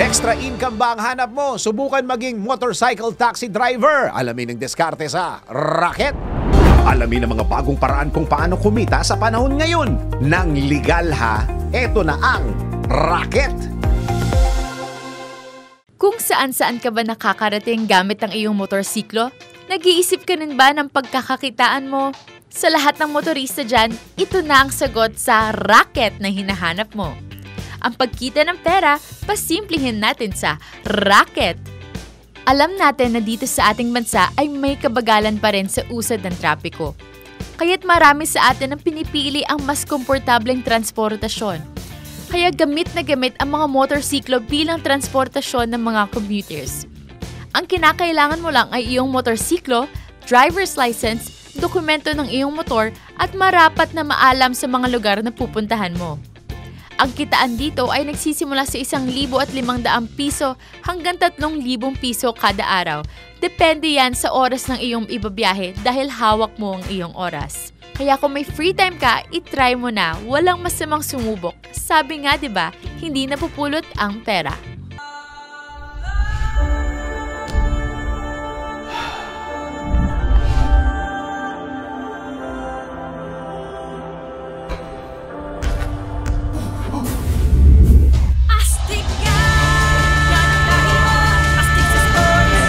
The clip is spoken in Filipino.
Extra income ba ang hanap mo? Subukan maging motorcycle taxi driver. Alamin ang diskarte sa Racket. Alamin ang mga bagong paraan kung paano kumita sa panahon ngayon. Nang legal ha, eto na ang Racket. Kung saan-saan ka ba nakakarating gamit ang iyong motorsiklo? Nag-iisip ka rin ba ng pagkakakitaan mo? Sa lahat ng motorista dyan, ito na ang sagot sa Racket na hinahanap mo. Ang pagkita ng pera, pasimplihin natin sa Racket. Alam natin na dito sa ating bansa ay may kabagalan pa rin sa usad ng trapiko. Kaya't marami sa atin ang pinipili ang mas komportableng transportasyon. Kaya gamit na gamit ang mga motorsiklo bilang transportasyon ng mga commuters. Ang kinakailangan mo lang ay iyong motorsiklo, driver's license, dokumento ng iyong motor at marapat na maalam sa mga lugar na pupuntahan mo. Ang kitaan dito ay nagsisimula sa 1,500 piso hanggang 3,000 piso kada araw. Depende yan sa oras ng iyong ibabiyahe dahil hawak mo ang iyong oras. Kaya kung may free time ka, itry mo na. Walang masamang sumubok. Sabi nga 'di ba, hindi napupulot ang pera.